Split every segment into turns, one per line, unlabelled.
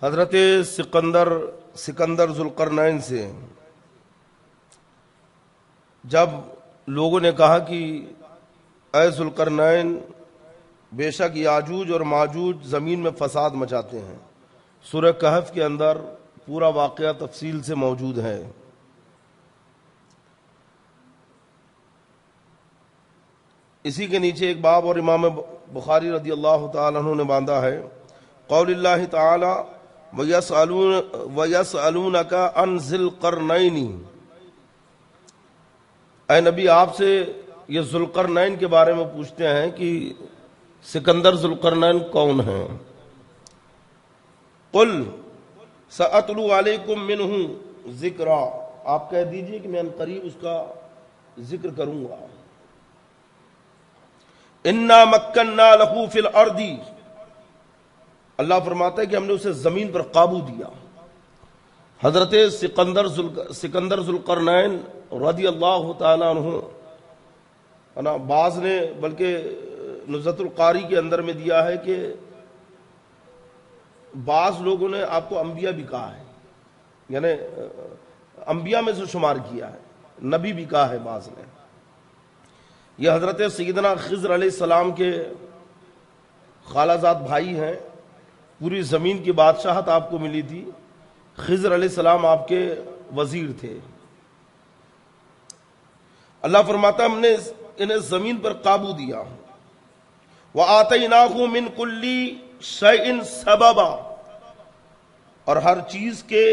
حضرت سکندر ذوالقرنین سے جب لوگوں نے کہا کہ اے ذوالقرنین، بے شک یاجوج اور ماجوج زمین میں فساد مچاتے ہیں، سورہ کہف کے اندر پورا واقعہ تفصیل سے موجود ہے۔ اسی کے نیچے ایک باب اور امام بخاری رضی اللہ تعالیٰ عنہ نے باندھا ہے، قول اللہ تعالی وَيَسْأَلُونَكَ عَنْ ذِي الْقَرْنَيْنِ، اے نبی آپ سے یہ ذوالقرنین کے بارے میں پوچھتے ہیں کہ سکندر ذوالقرنین کون ہیں؟ قُلْ سَأَتْلُو عَلَيْكُمْ مِنْهُ ذِكْرًا، آپ کہہ دیجئے کہ میں عنقریب اس کا ذکر کروں گا۔ اِنَّا مَكَّنَّا لَهُ فِي الْأَرْضِ، اللہ فرماتا ہے کہ ہم نے اسے زمین پر قابو دیا۔ حضرت سکندر ذوالقرنین رضی اللہ تعالیٰ عنہ، بعض نے بلکہ نزہۃ القاری کے اندر میں دیا ہے کہ بعض لوگوں نے آپ کو انبیاء بھی کہا ہے، یعنی انبیاء میں سے شمار کیا ہے، نبی بھی کہا ہے بعض نے۔ یہ حضرت سیدنا خضر علیہ السلام کے خالہ زاد بھائی ہیں، پوری زمین کی بادشاہت آپ کو ملی تھی، خضر علیہ السلام آپ کے وزیر تھے۔ اللہ فرماتا ہم نے انہیں زمین پر قابو دیا۔ وَآتَيْنَاهُ مِن كُلِّ شَيْءٍ سَبَبًا، اور ہر چیز کے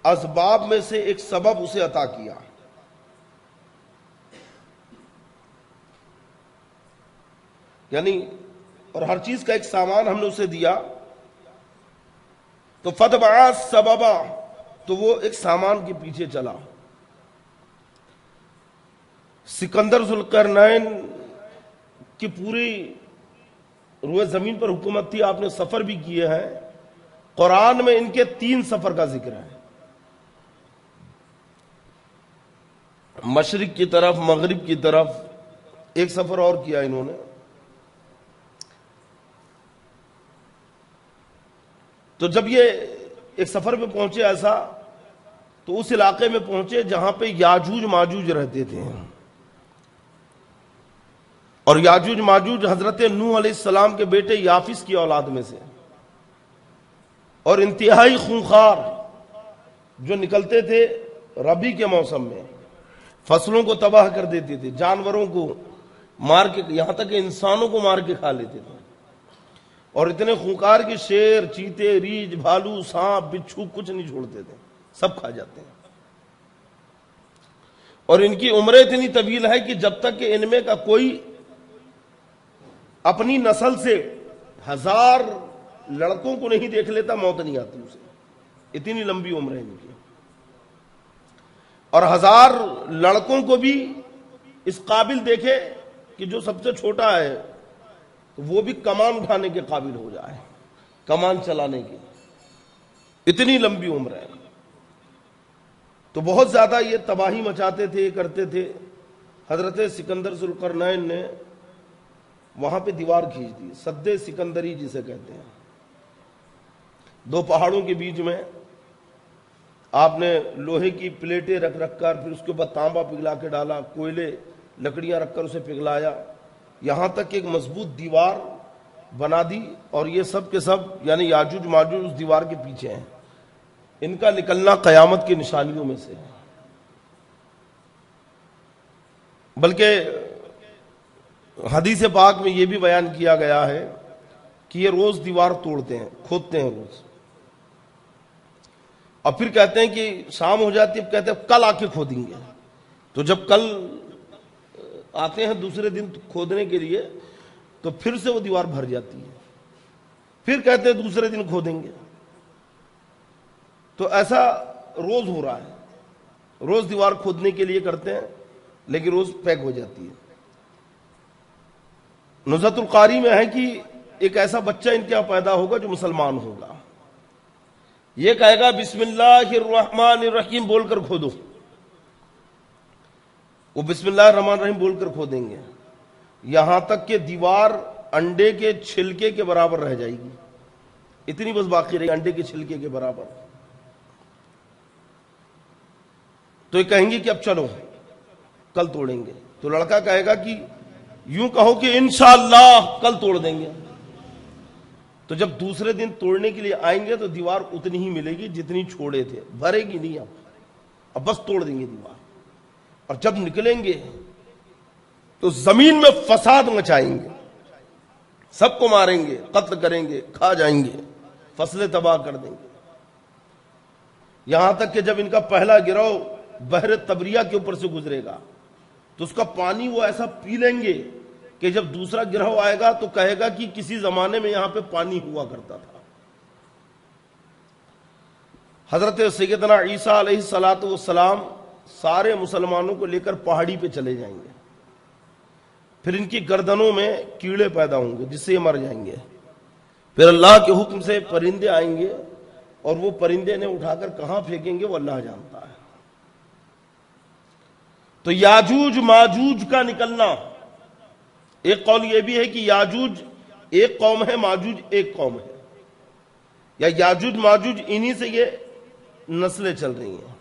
اسباب میں سے ایک سبب اسے عطا کیا۔ یعنی اور ہر چیز کا ایک سامان ہم نے اسے دیا، تو فَتَبَعَ السَّبَبَ، تو وہ ایک سامان کے پیچھے چلا۔ سکندر ذوالقرنین کی پوری روئے زمین پر حکومت تھی، آپ نے سفر بھی کیے ہیں، قرآن میں ان کے 3 سفر کا ذکر ہے، مشرق کی طرف، مغرب کی طرف، ایک سفر اور کیا انہوں نے۔ تو جب یہ ایک سفر پہ پہنچے ایسا، تو اس علاقے میں پہنچے جہاں پہ یاجوج ماجوج رہتے تھے، اور یاجوج ماجوج حضرت نوح علیہ السلام کے بیٹے یافس کی اولاد میں سے، اور انتہائی خونخوار، جو نکلتے تھے ربی کے موسم میں، فصلوں کو تباہ کر دیتے تھے، جانوروں کو مار کے، یہاں تک کہ انسانوں کو مار کے کھا لیتے تھے، اور اتنے خونخوار کہ شیر، چیتے، ریچھ، بھالو، سانپ، بچھو کچھ نہیں چھوڑتے تھے، سب کھا جاتے ہیں۔ اور ان کی عمریں اتنی طویل ہے کہ جب تک کہ ان میں کا کوئی اپنی نسل سے 1000 لڑکوں کو نہیں دیکھ لیتا، موت نہیں آتی اسے، اتنی لمبی عمر ہے ان کی۔ اور 1000 لڑکوں کو بھی اس قابل دیکھے کہ جو سب سے چھوٹا ہے تو وہ بھی کمان اٹھانے کے قابل ہو جائے، کمان چلانے کی، اتنی لمبی عمر ہے۔ تو بہت زیادہ یہ تباہی مچاتے تھے، کرتے تھے۔ حضرت سکندر ذوالقرنین نے وہاں پہ دیوار کھینچ دی، سد سکندری جسے کہتے ہیں، 2 پہاڑوں کے بیچ میں آپ نے لوہے کی پلیٹیں رکھ کر، پھر اس کے اوپر تانبا پگھلا کے ڈالا، کوئلے، لکڑیاں رکھ کر اسے پگھلایا، یہاں تک کہ ایک مضبوط دیوار بنا دی، اور یہ سب کے سب یعنی یاجوج ماجوج اس دیوار کے پیچھے ہیں۔ ان کا نکلنا قیامت کی نشانیوں میں سے ہے۔ بلکہ حدیث پاک میں یہ بھی بیان کیا گیا ہے کہ یہ روز دیوار توڑتے ہیں، کھودتے ہیں روز، اور پھر کہتے ہیں کہ شام ہو جاتی ہے، کہتے ہیں کل آ کے کھودیں گے۔ تو جب کل آتے ہیں دوسرے دن کھودنے کے لیے، تو پھر سے وہ دیوار بھر جاتی ہے، پھر کہتے ہیں دوسرے دن کھودیں گے۔ تو ایسا روز ہو رہا ہے، روز دیوار کھودنے کے لیے کرتے ہیں، لیکن روز پیک ہو جاتی ہے۔ نزہۃ القاری میں ہے کہ ایک ایسا بچہ ان کے یہاں پیدا ہوگا جو مسلمان ہوگا، یہ کہے گا بسم اللہ الرحمن الرحیم بول کر کھودو، وہ بسم اللہ الرحمن الرحیم بول کر کھودیں گے، یہاں تک کہ دیوار انڈے کے چھلکے کے برابر رہ جائے گی، اتنی بس باقی رہی انڈے کے چھلکے کے برابر. تو یہ کہیں گے کہ اب چلو کل توڑیں گے. تو لڑکا کہے گا کہ یوں کہو کہ انشاءاللہ کل توڑ دیں گے. تو جب دوسرے دن توڑنے کے لیے آئیں گے تو دیوار اتنی ہی ملے گی جتنی چھوڑے تھے, بھرے گی نہیں. اب بس توڑ دیں گے دیوار. اور جب نکلیں گے تو زمین میں فساد مچائیں گے, سب کو ماریں گے, قتل کریں گے, کھا جائیں گے, فصلیں تباہ کر دیں گے. یہاں تک کہ جب ان کا پہلا گروہ بحر تبریہ کے اوپر سے گزرے گا تو اس کا پانی وہ ایسا پی لیں گے کہ جب دوسرا گروہ آئے گا تو کہے گا کہ کسی زمانے میں یہاں پہ پانی ہوا کرتا تھا. حضرت سیدنا عیسیٰ علیہ السلام سارے مسلمانوں کو لے کر پہاڑی پہ چلے جائیں گے. پھر ان کی گردنوں میں کیڑے پیدا ہوں گے جس سے یہ مر جائیں گے. پھر اللہ کے حکم سے پرندے آئیں گے اور وہ پرندے نے اٹھا کر کہاں پھینکیں گے وہ اللہ جانتا ہے. تو یاجوج ماجوج کا نکلنا, ایک قول یہ بھی ہے کہ یاجوج ایک قوم ہے, ماجوج ایک قوم ہے, یا یاجوج ماجوج انہی سے یہ نسلیں چل رہی ہیں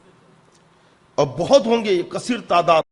اور بہت ہوں گے, یہ کثیر تعداد.